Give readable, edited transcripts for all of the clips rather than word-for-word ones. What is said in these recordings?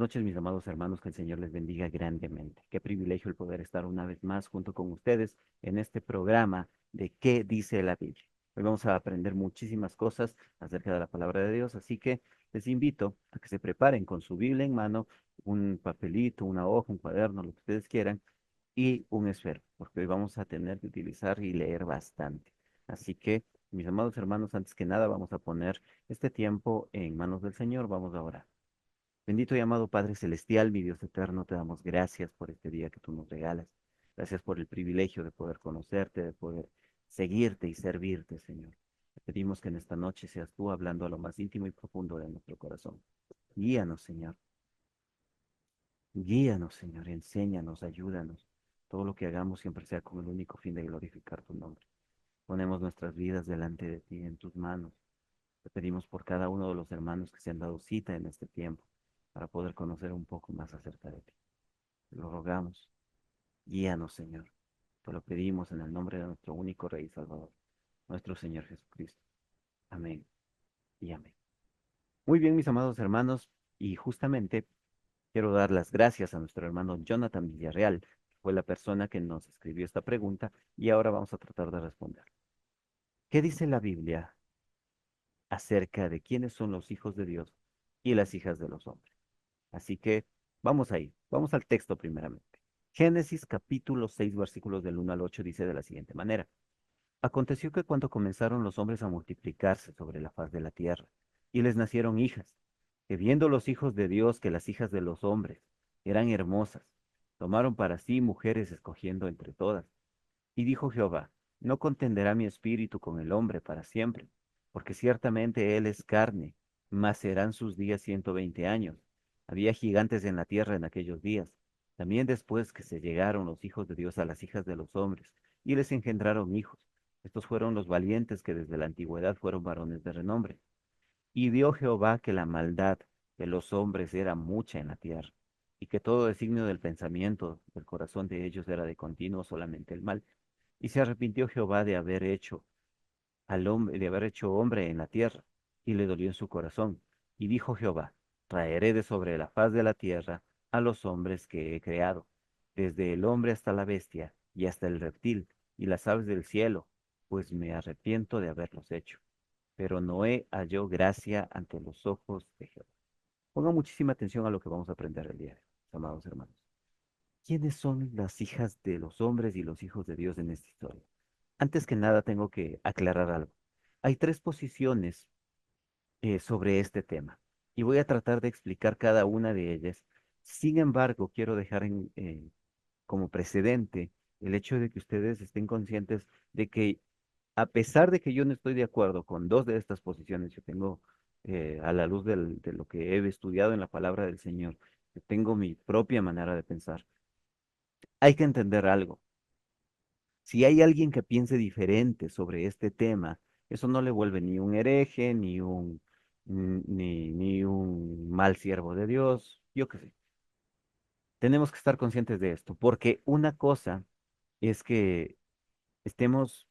noches, mis amados hermanos, que el Señor les bendiga grandemente. Qué privilegio el poder estar una vez más junto con ustedes en este programa de ¿Qué dice la Biblia? Hoy vamos a aprender muchísimas cosas acerca de la palabra de Dios, así que les invito a que se preparen con su Biblia en mano, un papelito, una hoja, un cuaderno, lo que ustedes quieran, y un esfero, porque hoy vamos a tener que utilizar y leer bastante. Así que, mis amados hermanos, antes que nada, vamos a poner este tiempo en manos del Señor, vamos a orar. Bendito y amado Padre Celestial, mi Dios eterno, te damos gracias por este día que tú nos regalas. Gracias por el privilegio de poder conocerte, de poder seguirte y servirte, Señor. Te pedimos que en esta noche seas tú hablando a lo más íntimo y profundo de nuestro corazón. Guíanos, Señor. Guíanos, Señor. Enséñanos, ayúdanos. Todo lo que hagamos siempre sea con el único fin de glorificar tu nombre. Ponemos nuestras vidas delante de ti, en tus manos. Te pedimos por cada uno de los hermanos que se han dado cita en este tiempo para poder conocer un poco más acerca de ti. Te lo rogamos. Guíanos, Señor. Te lo pedimos en el nombre de nuestro único Rey y Salvador, nuestro Señor Jesucristo. Amén y amén. Muy bien, mis amados hermanos, y justamente quiero dar las gracias a nuestro hermano Jonathan Villarreal, que fue la persona que nos escribió esta pregunta, y ahora vamos a tratar de responder. ¿Qué dice la Biblia acerca de quiénes son los hijos de Dios y las hijas de los hombres? Así que vamos ahí, vamos al texto primeramente. Génesis capítulo 6 versículos del 1 al 8 dice de la siguiente manera. Aconteció que cuando comenzaron los hombres a multiplicarse sobre la faz de la tierra, y les nacieron hijas, que viendo los hijos de Dios que las hijas de los hombres eran hermosas, tomaron para sí mujeres escogiendo entre todas. Y dijo Jehová, no contenderá mi espíritu con el hombre para siempre, porque ciertamente él es carne, mas serán sus días 120 años. Había gigantes en la tierra en aquellos días, también después que se llegaron los hijos de Dios a las hijas de los hombres, y les engendraron hijos. Estos fueron los valientes que desde la antigüedad fueron varones de renombre. Y vio Jehová que la maldad de los hombres era mucha en la tierra, y que todo designio del pensamiento del corazón de ellos era de continuo solamente el mal. Y se arrepintió Jehová de haber hecho al hombre, de haber hecho hombre en la tierra, y le dolió en su corazón. Y dijo Jehová, traeré de sobre la faz de la tierra a los hombres que he creado, desde el hombre hasta la bestia, y hasta el reptil, y las aves del cielo, pues me arrepiento de haberlos hecho. Pero Noé halló gracia ante los ojos de Jehová. Ponga muchísima atención a lo que vamos a aprender el día de hoy, amados hermanos. ¿Quiénes son las hijas de los hombres y los hijos de Dios en esta historia? Antes que nada, tengo que aclarar algo. Hay tres posiciones sobre este tema y voy a tratar de explicar cada una de ellas. Sin embargo, quiero dejar como precedente el hecho de que ustedes estén conscientes de que a pesar de que yo no estoy de acuerdo con dos de estas posiciones, yo tengo, a la luz de lo que he estudiado en la palabra del Señor, yo tengo mi propia manera de pensar. Hay que entender algo. Si hay alguien que piense diferente sobre este tema, eso no le vuelve ni un hereje, ni un mal siervo de Dios, yo qué sé. Tenemos que estar conscientes de esto, porque una cosa es que estemos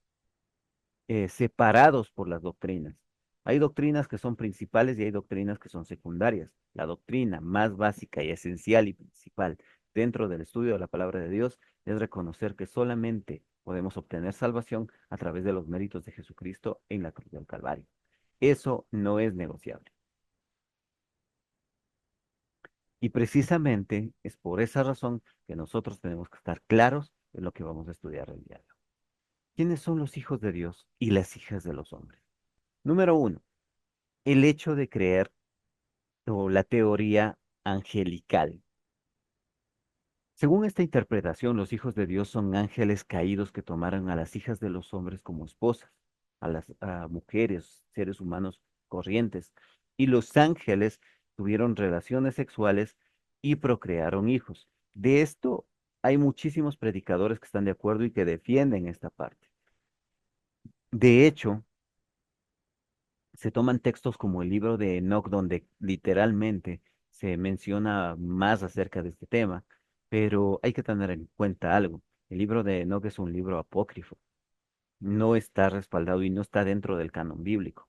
separados por las doctrinas. Hay doctrinas que son principales y hay doctrinas que son secundarias. La doctrina más básica y esencial y principal dentro del estudio de la palabra de Dios es reconocer que solamente podemos obtener salvación a través de los méritos de Jesucristo en la cruz del Calvario. Eso no es negociable. Y precisamente es por esa razón que nosotros tenemos que estar claros en lo que vamos a estudiar el día de hoy. ¿Quiénes son los hijos de Dios y las hijas de los hombres? Número uno, el hecho de creer o la teoría angelical. Según esta interpretación, los hijos de Dios son ángeles caídos que tomaron a las hijas de los hombres como esposas, a mujeres, seres humanos corrientes, y los ángeles tuvieron relaciones sexuales y procrearon hijos. De esto hay muchísimos predicadores que están de acuerdo y que defienden esta parte. De hecho, se toman textos como el libro de Enoch, donde literalmente se menciona más acerca de este tema, pero hay que tener en cuenta algo. El libro de Enoch es un libro apócrifo, no está respaldado y no está dentro del canon bíblico,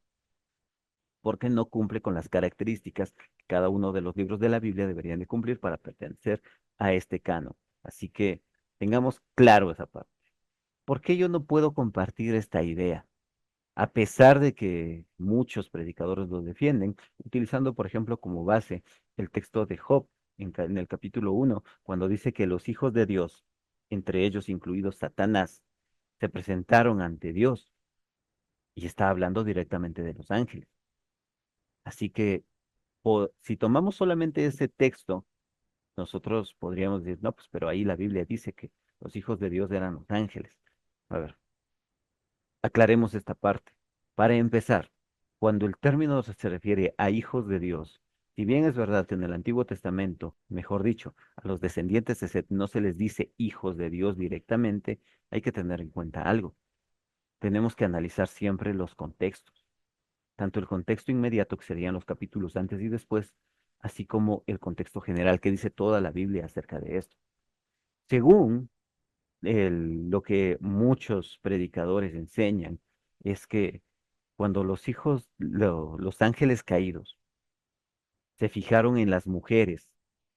porque no cumple con las características cada uno de los libros de la Biblia deberían de cumplir para pertenecer a este canon. Así que tengamos claro esa parte. ¿Por qué yo no puedo compartir esta idea? A pesar de que muchos predicadores lo defienden, utilizando, por ejemplo, como base el texto de Job en el capítulo 1, cuando dice que los hijos de Dios, entre ellos incluidos Satanás, se presentaron ante Dios y está hablando directamente de los ángeles. Así que si tomamos solamente ese texto, nosotros podríamos decir, no, pues pero ahí la Biblia dice que los hijos de Dios eran los ángeles. A ver, aclaremos esta parte. Para empezar, cuando el término se refiere a hijos de Dios, si bien es verdad que en el Antiguo Testamento, mejor dicho, a los descendientes de Set no se les dice hijos de Dios directamente, hay que tener en cuenta algo. Tenemos que analizar siempre los contextos, tanto el contexto inmediato, que serían los capítulos antes y después, así como el contexto general que dice toda la Biblia acerca de esto. Según lo que muchos predicadores enseñan, es que cuando los ángeles caídos se fijaron en las mujeres,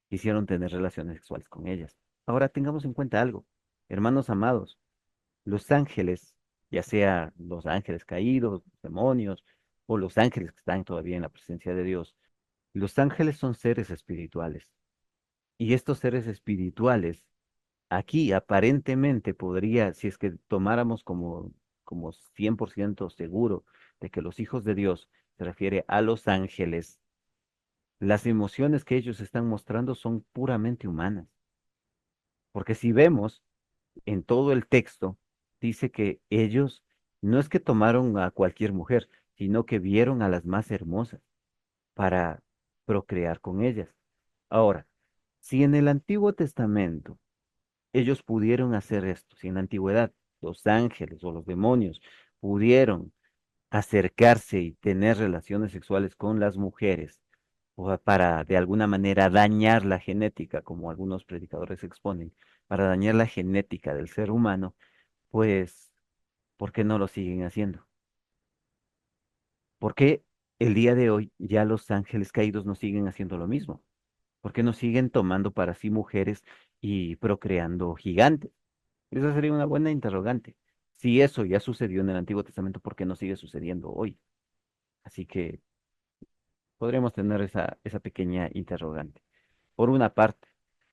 quisieron tener relaciones sexuales con ellas. Ahora tengamos en cuenta algo, hermanos amados, los ángeles, ya sea los ángeles caídos, los demonios, o los ángeles que están todavía en la presencia de Dios, los ángeles son seres espirituales. Y estos seres espirituales, aquí aparentemente podría, si es que tomáramos como 100% seguro de que los hijos de Dios se refiere a los ángeles, las emociones que ellos están mostrando son puramente humanas. Porque si vemos en todo el texto, dice que ellos no es que tomaron a cualquier mujer, sino que vieron a las más hermosas para procrear con ellas. Ahora, si en el Antiguo Testamento ellos pudieron hacer esto, si en la antigüedad los ángeles o los demonios pudieron acercarse y tener relaciones sexuales con las mujeres o para de alguna manera dañar la genética, como algunos predicadores exponen, para dañar la genética del ser humano, pues, ¿por qué no lo siguen haciendo? ¿Por qué el día de hoy ya los ángeles caídos no siguen haciendo lo mismo? ¿Por qué no siguen tomando para sí mujeres y procreando gigantes? Esa sería una buena interrogante. Si eso ya sucedió en el Antiguo Testamento, ¿por qué no sigue sucediendo hoy? Así que podremos tener esa pequeña interrogante. Por una parte.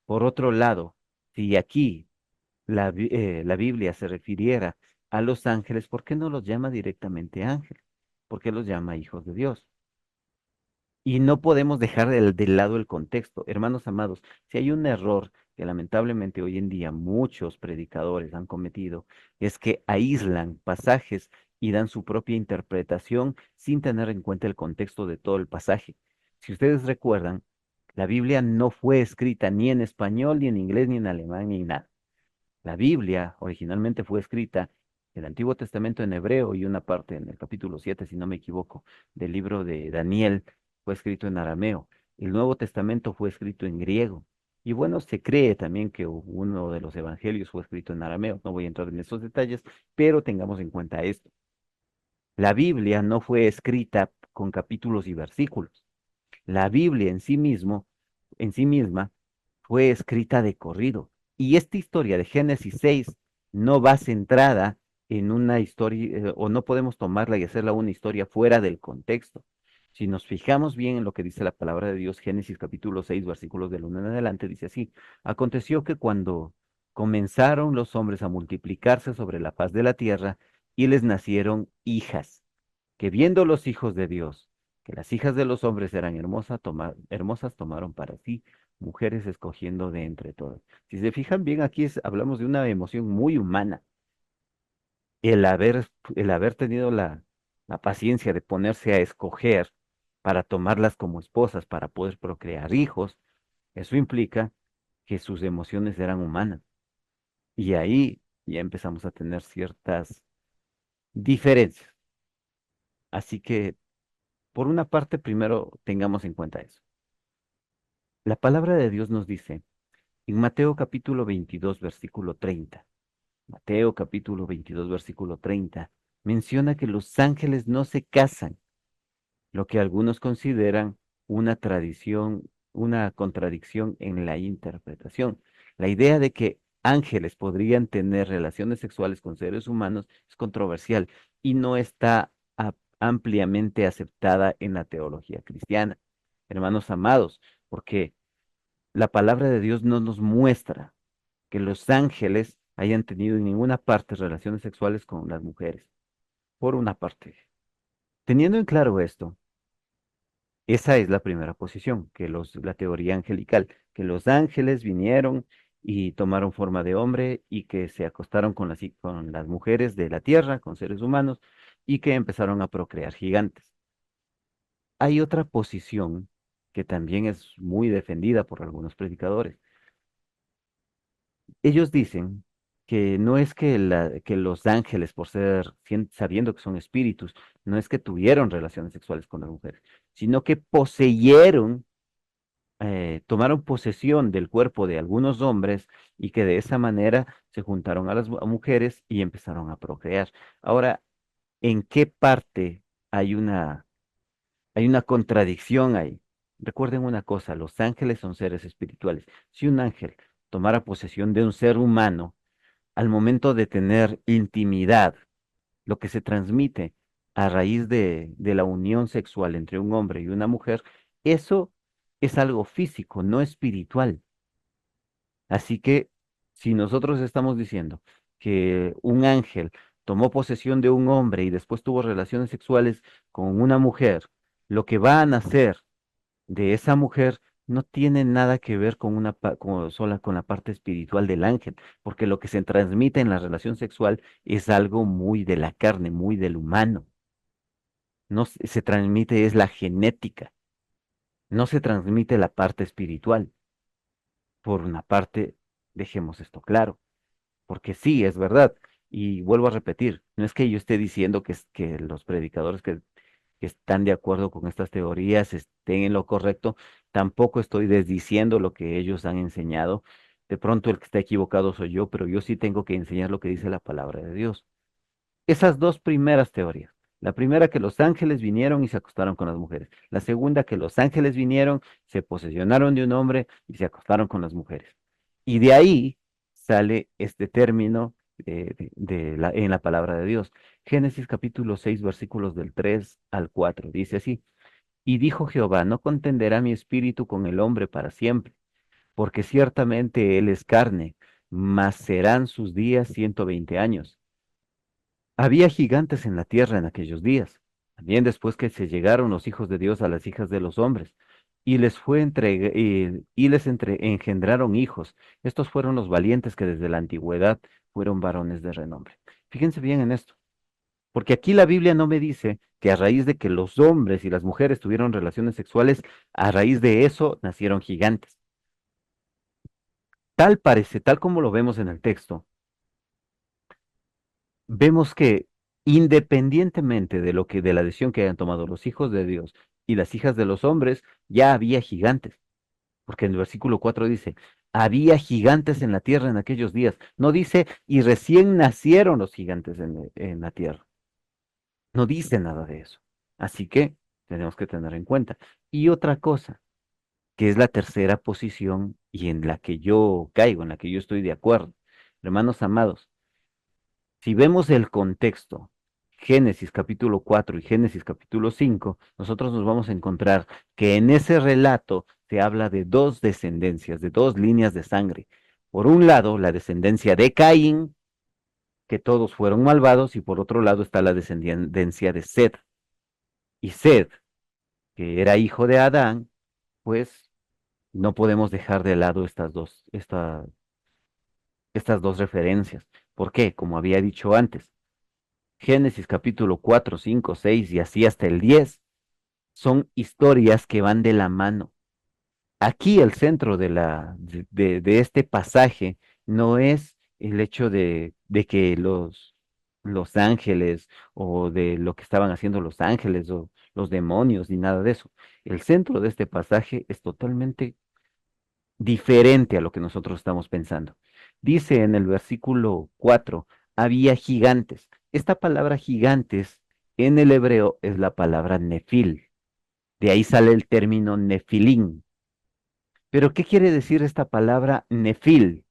Por otro lado, si aquí la Biblia se refiriera a los ángeles, ¿por qué no los llama directamente ángeles? ¿Por qué los llama hijos de Dios? Y no podemos dejar de lado el contexto. Hermanos amados, si hay un error que lamentablemente hoy en día muchos predicadores han cometido, es que aíslan pasajes y dan su propia interpretación sin tener en cuenta el contexto de todo el pasaje. Si ustedes recuerdan, la Biblia no fue escrita ni en español, ni en inglés, ni en alemán, ni nada. La Biblia originalmente fue escrita, el Antiguo Testamento en hebreo y una parte en el capítulo 7, si no me equivoco, del libro de Daniel fue escrito en arameo. El Nuevo Testamento fue escrito en griego. Y bueno, se cree también que uno de los evangelios fue escrito en arameo. No voy a entrar en esos detalles, pero tengamos en cuenta esto. La Biblia no fue escrita con capítulos y versículos. La Biblia en sí misma, fue escrita de corrido. Y esta historia de Génesis 6 no va centrada en una historia, o no podemos tomarla y hacerla una historia fuera del contexto. Si nos fijamos bien en lo que dice la palabra de Dios, Génesis capítulo 6, versículos del 1 en adelante, dice así, aconteció que cuando comenzaron los hombres a multiplicarse sobre la faz de la tierra, y les nacieron hijas que viendo los hijos de Dios, que las hijas de los hombres eran hermosas, tomaron para sí mujeres escogiendo de entre todas. Si se fijan bien, aquí hablamos de una emoción muy humana. El haber tenido la paciencia de ponerse a escoger para tomarlas como esposas, para poder procrear hijos, eso implica que sus emociones eran humanas. Y ahí ya empezamos a tener ciertas diferencias. Así que por una parte, primero tengamos en cuenta eso. La palabra de Dios nos dice en Mateo capítulo 22, versículo 30. Mateo capítulo 22, versículo 30, menciona que los ángeles no se casan, lo que algunos consideran una tradición, una contradicción en la interpretación. La idea de que ángeles podrían tener relaciones sexuales con seres humanos es controversial y no está ampliamente aceptada en la teología cristiana. Hermanos amados, porque la palabra de Dios no nos muestra que los ángeles hayan tenido en ninguna parte relaciones sexuales con las mujeres, por una parte. Teniendo en claro esto, esa es la primera posición, la teoría angelical, que los ángeles vinieron y tomaron forma de hombre y que se acostaron con las mujeres de la tierra, con seres humanos, y que empezaron a procrear gigantes. Hay otra posición que también es muy defendida por algunos predicadores. Ellos dicen que no es que los ángeles, sabiendo que son espíritus, no es que tuvieron relaciones sexuales con las mujeres, sino que tomaron posesión del cuerpo de algunos hombres y que de esa manera se juntaron a las mujeres y empezaron a procrear. Ahora, ¿en qué parte hay una contradicción ahí? Recuerden una cosa, los ángeles son seres espirituales. Si un ángel tomara posesión de un ser humano, al momento de tener intimidad, lo que se transmite a raíz de la unión sexual entre un hombre y una mujer, eso es algo físico, no espiritual. Así que si nosotros estamos diciendo que un ángel tomó posesión de un hombre y después tuvo relaciones sexuales con una mujer, lo que va a nacer de esa mujer no tiene nada que ver con la parte espiritual del ángel, porque lo que se transmite en la relación sexual es algo muy de la carne, muy del humano. No se transmite es la genética, no se transmite la parte espiritual. Por una parte, dejemos esto claro, porque sí, es verdad. Y vuelvo a repetir, no es que yo esté diciendo que los predicadores que están de acuerdo con estas teorías estén en lo correcto, tampoco estoy desdiciendo lo que ellos han enseñado. De pronto el que está equivocado soy yo, pero yo sí tengo que enseñar lo que dice la palabra de Dios. Esas dos primeras teorías. La primera, que los ángeles vinieron y se acostaron con las mujeres. La segunda, que los ángeles vinieron, se posesionaron de un hombre y se acostaron con las mujeres. Y de ahí sale este término en la palabra de Dios. Génesis capítulo 6 versículos del 3 al 4. Dice así: Y dijo Jehová: No contenderá mi espíritu con el hombre para siempre, porque ciertamente él es carne, mas serán sus días 120 años. Había gigantes en la tierra en aquellos días, también después que se llegaron los hijos de Dios a las hijas de los hombres, engendraron hijos. Estos fueron los valientes que desde la antigüedad fueron varones de renombre. Fíjense bien en esto, porque aquí la Biblia no me dice que a raíz de que los hombres y las mujeres tuvieron relaciones sexuales, a raíz de eso nacieron gigantes. Tal parece, tal como lo vemos en el texto, vemos que independientemente de la decisión que hayan tomado los hijos de Dios y las hijas de los hombres, ya había gigantes, porque en el versículo 4 dice, había gigantes en la tierra en aquellos días. No dice, y recién nacieron los gigantes en la tierra. No dice nada de eso. Así que tenemos que tener en cuenta. Y otra cosa, que es la tercera posición y en la que yo caigo, en la que yo estoy de acuerdo. Hermanos amados, si vemos el contexto, Génesis capítulo 4 y Génesis capítulo 5, nosotros nos vamos a encontrar que en ese relato se habla de dos descendencias, de dos líneas de sangre. Por un lado, la descendencia de Caín, que todos fueron malvados, y por otro lado está la descendencia de Sed. Y Sed, que era hijo de Adán, pues no podemos dejar de lado estas dos referencias. ¿Por qué? Como había dicho antes, Génesis capítulo 4, 5, 6 y así hasta el 10 son historias que van de la mano. Aquí el centro de este pasaje no es el hecho de que los ángeles o de lo que estaban haciendo los ángeles o los demonios ni nada de eso. El centro de este pasaje es totalmente diferente a lo que nosotros estamos pensando. Dice en el versículo 4, había gigantes. Esta palabra gigantes en el hebreo es la palabra nefil. De ahí sale el término nefilín. Pero, ¿qué quiere decir esta palabra nefil?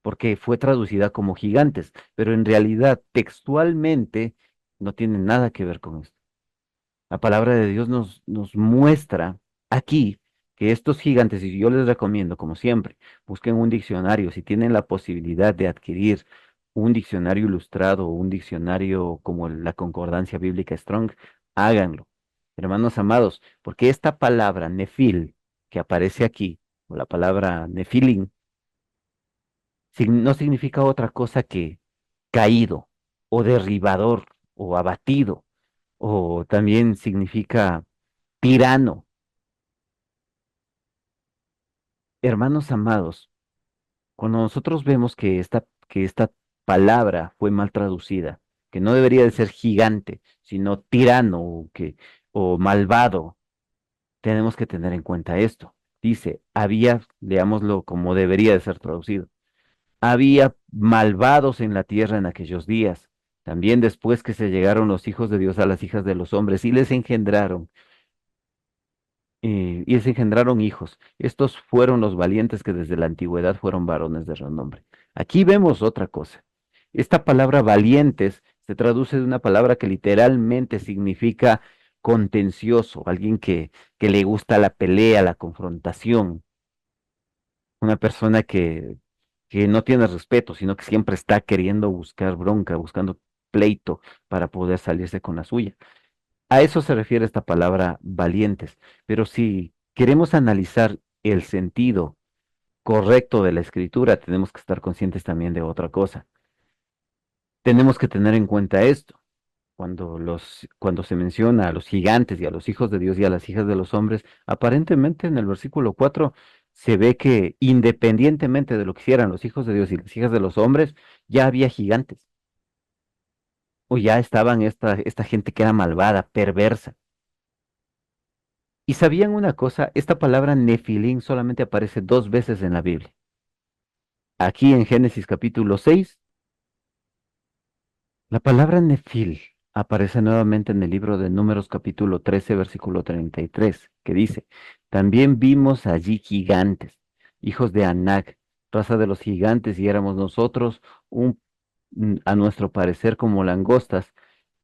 Porque fue traducida como gigantes, pero en realidad textualmente no tiene nada que ver con esto. La palabra de Dios nos muestra aquí que estos gigantes, y yo les recomiendo, como siempre, busquen un diccionario. Si tienen la posibilidad de adquirir un diccionario ilustrado o un diccionario como la Concordancia Bíblica Strong, háganlo. Hermanos amados, porque esta palabra nefil que aparece aquí, o la palabra nefilín, no significa otra cosa que caído o derribador o abatido, o también significa tirano. Hermanos amados, cuando nosotros vemos que esta palabra fue mal traducida, que no debería de ser gigante, sino tirano o malvado, tenemos que tener en cuenta esto. Dice, había, leámoslo como debería de ser traducido, había malvados en la tierra en aquellos días. También después que se llegaron los hijos de Dios a las hijas de los hombres y les engendraron y se engendraron hijos. Estos fueron los valientes que desde la antigüedad fueron varones de renombre. Aquí vemos otra cosa. Esta palabra valientes se traduce de una palabra que literalmente significa contencioso, alguien que le gusta la pelea, la confrontación, una persona que no tiene respeto, sino que siempre está queriendo buscar bronca, buscando pleito para poder salirse con la suya. A eso se refiere esta palabra valientes. Pero si queremos analizar el sentido correcto de la escritura, tenemos que estar conscientes también de otra cosa. Tenemos que tener en cuenta esto. Cuando se menciona a los gigantes y a los hijos de Dios y a las hijas de los hombres, aparentemente en el versículo 4 se ve que independientemente de lo que hicieran los hijos de Dios y las hijas de los hombres, ya había gigantes. O ya estaban esta gente que era malvada, perversa. Y sabían una cosa, esta palabra nefilín solamente aparece dos veces en la Biblia. Aquí en Génesis capítulo 6, la palabra nefil aparece nuevamente en el libro de Números capítulo 13, versículo 33, que dice, también vimos allí gigantes, hijos de Anac, raza de los gigantes, y éramos nosotros a nuestro parecer como langostas,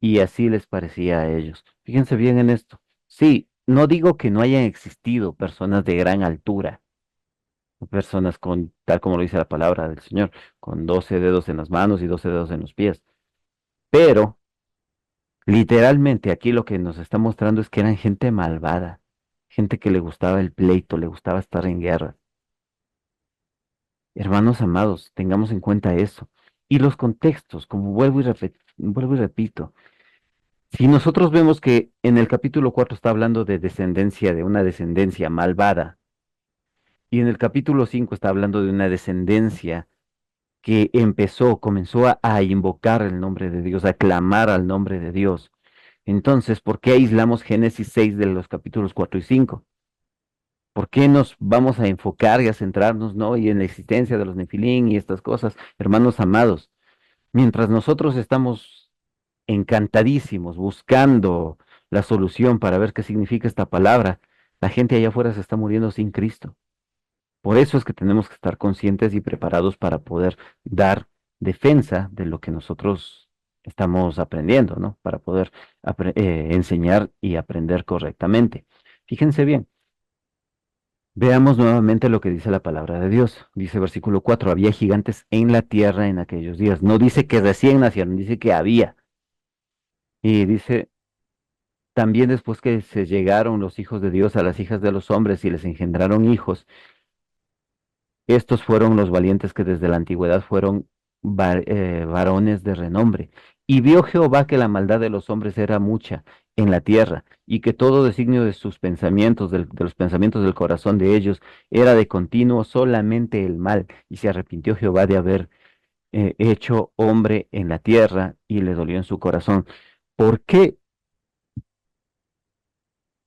y así les parecía a ellos. Fíjense bien en esto. Sí, no digo que no hayan existido personas de gran altura, personas con, tal como lo dice la palabra del Señor, con 12 dedos en las manos y 12 dedos en los pies. Pero literalmente aquí lo que nos está mostrando es que eran gente malvada, gente que le gustaba el pleito, le gustaba estar en guerra. Hermanos amados, tengamos en cuenta eso. Y los contextos, como vuelvo y repito, si nosotros vemos que en el capítulo 4 está hablando de descendencia, de una descendencia malvada, y en el capítulo 5 está hablando de una descendencia que comenzó a invocar el nombre de Dios, a clamar al nombre de Dios. Entonces, ¿por qué aislamos Génesis 6 de los capítulos 4 y 5? ¿Por qué nos vamos a enfocar y a centrarnos, no? Y en la existencia de los nefilín y estas cosas, hermanos amados, mientras nosotros estamos encantadísimos buscando la solución para ver qué significa esta palabra, la gente allá afuera se está muriendo sin Cristo. Por eso es que tenemos que estar conscientes y preparados para poder dar defensa de lo que nosotros estamos aprendiendo, ¿no? Para poder enseñar y aprender correctamente. Fíjense bien, veamos nuevamente lo que dice la palabra de Dios. Dice versículo 4: había gigantes en la tierra en aquellos días. No dice que recién nacieron, dice que había. Y dice, también después que se llegaron los hijos de Dios a las hijas de los hombres y les engendraron hijos, estos fueron los valientes que desde la antigüedad fueron varones de renombre. Y vio Jehová que la maldad de los hombres era mucha en la tierra, y que todo designio de sus pensamientos, de los pensamientos del corazón de ellos, era de continuo solamente el mal. Y se arrepintió Jehová de haber hecho hombre en la tierra, y le dolió en su corazón. ¿Por qué?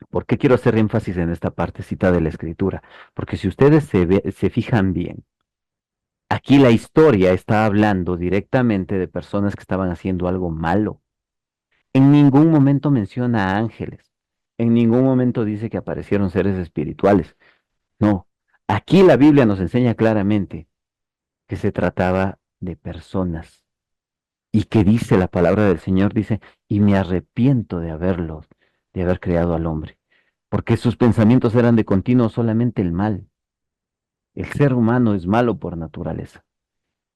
¿Por qué quiero hacer énfasis en esta partecita de la escritura? Porque si ustedes se fijan bien, aquí la historia está hablando directamente de personas que estaban haciendo algo malo. En ningún momento menciona a ángeles. En ningún momento dice que aparecieron seres espirituales. No. Aquí la Biblia nos enseña claramente que se trataba de personas y que dice la palabra del Señor, dice, y me arrepiento de haber creado al hombre, porque sus pensamientos eran de continuo solamente el mal. El ser humano es malo por naturaleza.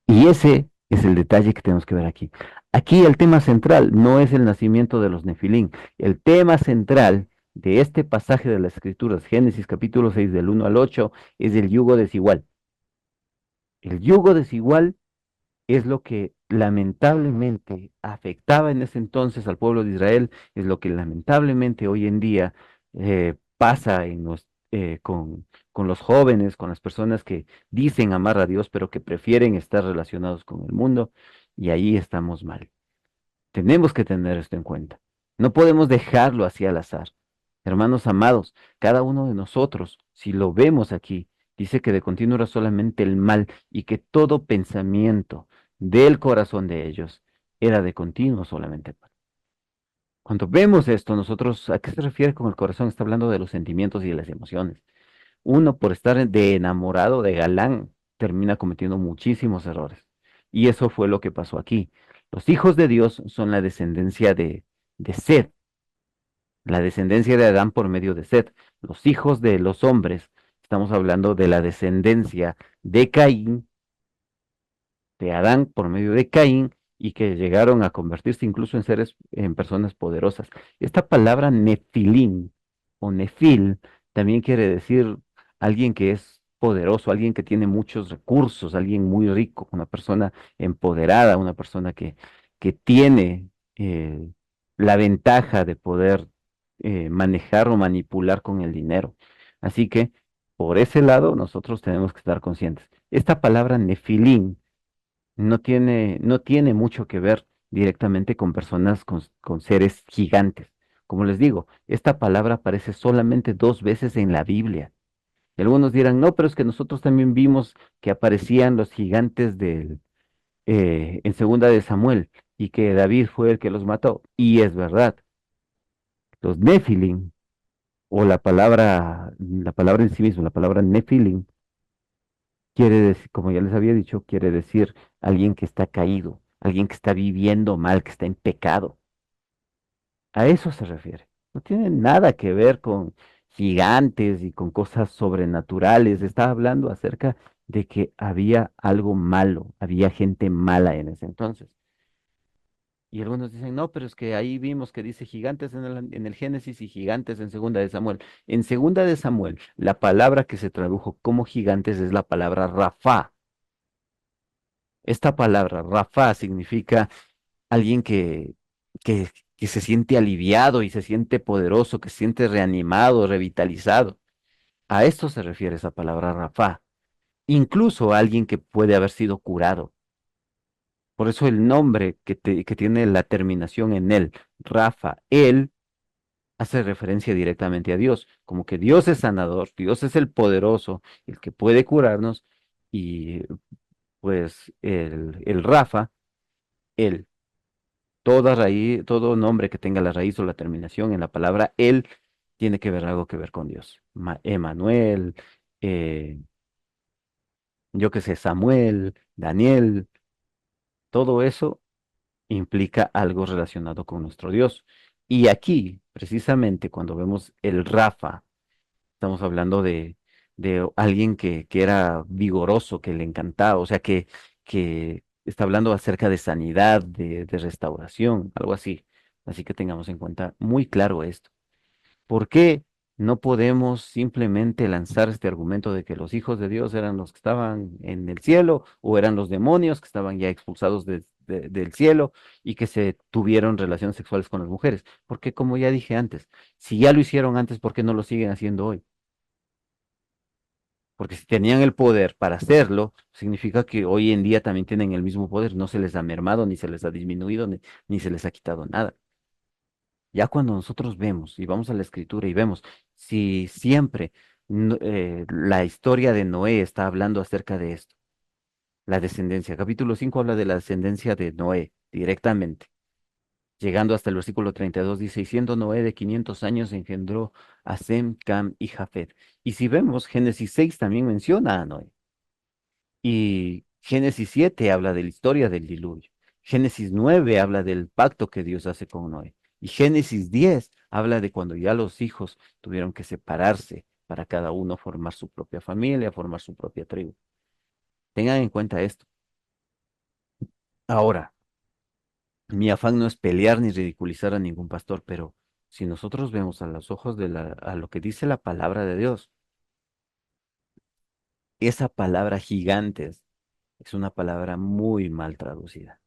Y ese es el detalle que tenemos que ver aquí. Aquí el tema central no es el nacimiento de los nefilín. El tema central de este pasaje de las Escrituras, Génesis capítulo 6 del 1 al 8, es el yugo desigual. El yugo desigual es lo que lamentablemente afectaba en ese entonces al pueblo de Israel, es lo que lamentablemente hoy en día pasa con los jóvenes, con las personas que dicen amar a Dios, pero que prefieren estar relacionados con el mundo, y ahí estamos mal. Tenemos que tener esto en cuenta. No podemos dejarlo así al azar. Hermanos amados, cada uno de nosotros, si lo vemos aquí, dice que de continuo era solamente el mal y que todo pensamiento del corazón de ellos era de continuo solamente el mal. Cuando vemos esto, nosotros, ¿a qué se refiere con el corazón? Está hablando de los sentimientos y de las emociones. Uno, por estar de enamorado, de galán, termina cometiendo muchísimos errores. Y eso fue lo que pasó aquí. Los hijos de Dios son la descendencia de Seth, la descendencia de Adán por medio de Seth. Los hijos de los hombres, estamos hablando de la descendencia de Caín, de Adán por medio de Caín, y que llegaron a convertirse incluso en seres, en personas poderosas. Esta palabra nefilín o nefil también quiere decir alguien que es poderoso, alguien que tiene muchos recursos, alguien muy rico, una persona empoderada, una persona que tiene la ventaja de poder manejar o manipular con el dinero. Así que por ese lado nosotros tenemos que estar conscientes. Esta palabra nefilín no tiene mucho que ver directamente con personas, con seres gigantes. Como les digo, esta palabra aparece solamente dos veces en la Biblia. Y algunos dirán, no, pero es que nosotros también vimos que aparecían los gigantes en segunda de Samuel y que David fue el que los mató. Y es verdad, los Nefilim, o la palabra en sí misma, la palabra Nefilim, quiere decir, como ya les había dicho, quiere decir alguien que está caído, alguien que está viviendo mal, que está en pecado. A eso se refiere. No tiene nada que ver con gigantes y con cosas sobrenaturales. Está hablando acerca de que había algo malo, había gente mala en ese entonces. Y algunos dicen, no, pero es que ahí vimos que dice gigantes en el Génesis y gigantes en Segunda de Samuel. En Segunda de Samuel, la palabra que se tradujo como gigantes es la palabra Rafa. Esta palabra, Rafa, significa alguien que, que se siente aliviado y se siente poderoso, que se siente reanimado, revitalizado. A esto se refiere esa palabra Rafa. Incluso alguien que puede haber sido curado. Por eso el nombre que tiene la terminación en él, Rafa, él, hace referencia directamente a Dios, como que Dios es sanador, Dios es el poderoso, el que puede curarnos, y pues el Rafa, él. Toda raíz, todo nombre que tenga la raíz o la terminación en la palabra él tiene que ver algo que ver con Dios. Emanuel, eh, yo qué sé, Samuel, Daniel, todo eso implica algo relacionado con nuestro Dios. Y aquí, precisamente, cuando vemos el Rafa, estamos hablando de alguien que era vigoroso, que le encantaba, o sea, que está hablando acerca de sanidad, de restauración, algo así. Así que tengamos en cuenta muy claro esto. ¿Por qué no podemos simplemente lanzar este argumento de que los hijos de Dios eran los que estaban en el cielo o eran los demonios que estaban ya expulsados del cielo y que se tuvieron relaciones sexuales con las mujeres? Porque como ya dije antes, si ya lo hicieron antes, ¿por qué no lo siguen haciendo hoy? Porque si tenían el poder para hacerlo, significa que hoy en día también tienen el mismo poder, no se les ha mermado, ni se les ha disminuido, ni se les ha quitado nada. Ya cuando nosotros vemos y vamos a la escritura y vemos si siempre la historia de Noé está hablando acerca de esto, la descendencia. Capítulo 5 habla de la descendencia de Noé directamente. Llegando hasta el versículo 32, dice, y siendo Noé de 500 años, engendró a Sem, Cam y Jafet. Y si vemos, Génesis 6 también menciona a Noé. Y Génesis 7 habla de la historia del diluvio. Génesis 9 habla del pacto que Dios hace con Noé. Y Génesis 10 habla de cuando ya los hijos tuvieron que separarse para cada uno formar su propia familia, formar su propia tribu. Tengan en cuenta esto. Ahora, mi afán no es pelear ni ridiculizar a ningún pastor, pero si nosotros vemos a los ojos a lo que dice la palabra de Dios, esa palabra gigantes es una palabra muy mal traducida.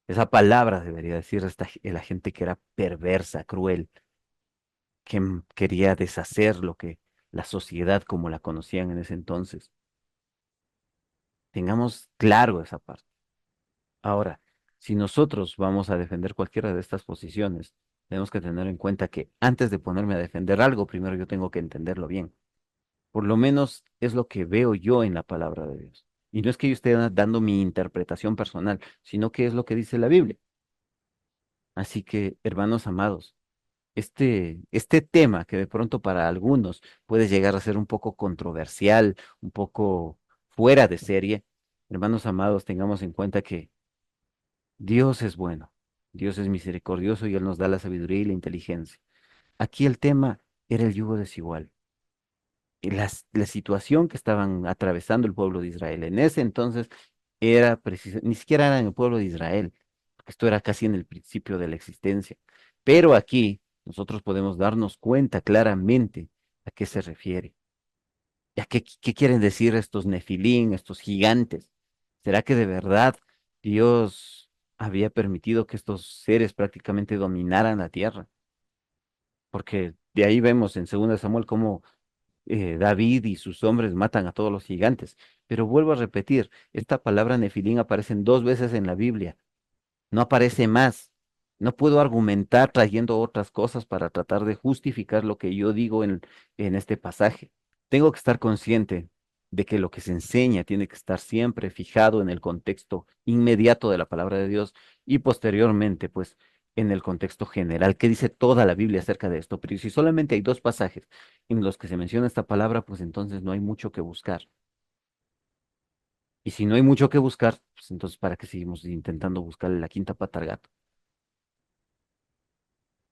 Esa palabra debería decir la gente que era perversa, cruel, que quería deshacer lo que la sociedad como la conocían en ese entonces. Tengamos claro esa parte. Ahora, si nosotros vamos a defender cualquiera de estas posiciones, tenemos que tener en cuenta que antes de ponerme a defender algo, primero yo tengo que entenderlo bien. Por lo menos es lo que veo yo en la palabra de Dios. Y no es que yo esté dando mi interpretación personal, sino que es lo que dice la Biblia. Así que, hermanos amados, este tema que de pronto para algunos puede llegar a ser un poco controversial, un poco fuera de serie, hermanos amados, tengamos en cuenta que Dios es bueno, Dios es misericordioso y Él nos da la sabiduría y la inteligencia. Aquí el tema era el yugo desigual. Y la situación que estaban atravesando el pueblo de Israel en ese entonces era ni siquiera era en el pueblo de Israel, porque esto era casi en el principio de la existencia. Pero aquí nosotros podemos darnos cuenta claramente a qué se refiere. ¿Y a qué quieren decir estos nefilín, estos gigantes? ¿Será que de verdad Dios había permitido que estos seres prácticamente dominaran la tierra? Porque de ahí vemos en 2 Samuel cómo David y sus hombres matan a todos los gigantes. Pero vuelvo a repetir, esta palabra nefilín aparece 2 veces en la Biblia, no aparece más. No puedo argumentar trayendo otras cosas para tratar de justificar lo que yo digo en este pasaje. Tengo que estar consciente de que lo que se enseña tiene que estar siempre fijado en el contexto inmediato de la palabra de Dios y posteriormente, pues, en el contexto general que dice toda la Biblia acerca de esto. Pero si solamente hay 2 pasajes en los que se menciona esta palabra, pues entonces no hay mucho que buscar. Y si no hay mucho que buscar, pues entonces ¿para qué seguimos intentando buscarle la quinta pata al gato?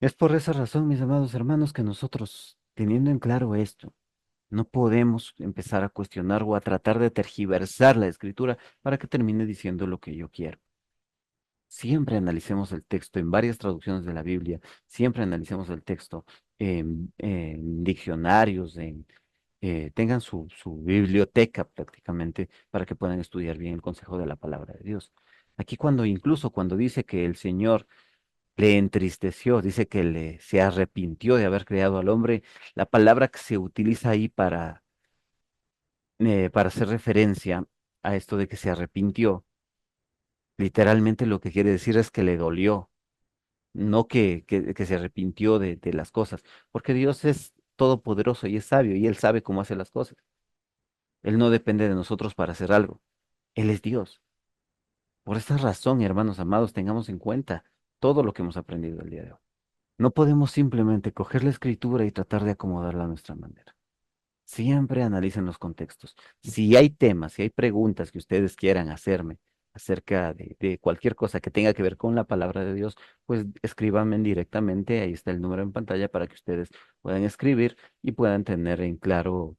Es por esa razón, mis amados hermanos, que nosotros, teniendo en claro esto, no podemos empezar a cuestionar o a tratar de tergiversar la escritura para que termine diciendo lo que yo quiero. Siempre analicemos el texto en varias traducciones de la Biblia, siempre analicemos el texto en diccionarios, tengan su biblioteca prácticamente para que puedan estudiar bien el consejo de la palabra de Dios. Aquí incluso cuando dice que el Señor le entristeció, dice que se arrepintió de haber creado al hombre, la palabra que se utiliza ahí para hacer referencia a esto de que se arrepintió, literalmente lo que quiere decir es que le dolió, no que se arrepintió de las cosas, porque Dios es todopoderoso y es sabio y Él sabe cómo hace las cosas. Él no depende de nosotros para hacer algo. Él es Dios. Por esta razón, hermanos amados, tengamos en cuenta todo lo que hemos aprendido el día de hoy. No podemos simplemente coger la escritura y tratar de acomodarla a nuestra manera. Siempre analicen los contextos. Si hay temas, si hay preguntas que ustedes quieran hacerme acerca de cualquier cosa que tenga que ver con la palabra de Dios, pues escríbanme directamente. Ahí está el número en pantalla para que ustedes puedan escribir y puedan tener en claro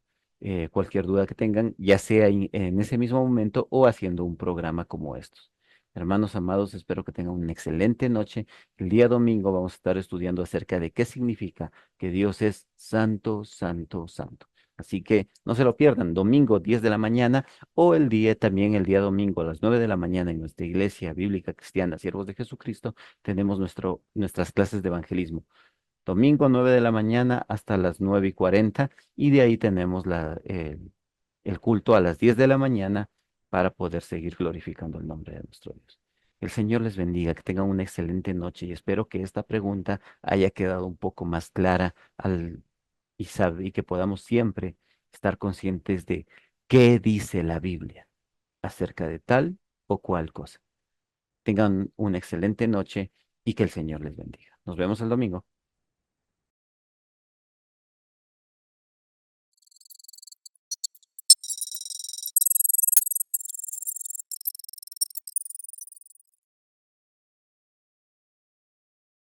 cualquier duda que tengan, ya sea en ese mismo momento o haciendo un programa como estos. Hermanos amados, espero que tengan una excelente noche. El día domingo vamos a estar estudiando acerca de qué significa que Dios es santo, santo, santo. Así que no se lo pierdan, domingo 10 de la mañana o también el día domingo a las 9 de la mañana en nuestra iglesia bíblica cristiana, Siervos de Jesucristo, tenemos nuestras clases de evangelismo. Domingo 9 de la mañana hasta las 9:40 y de ahí tenemos el culto a las 10 de la mañana para poder seguir glorificando el nombre de nuestro Dios. El Señor les bendiga, que tengan una excelente noche y espero que esta pregunta haya quedado un poco más clara y que podamos siempre estar conscientes de qué dice la Biblia acerca de tal o cual cosa. Tengan una excelente noche y que el Señor les bendiga. Nos vemos el domingo.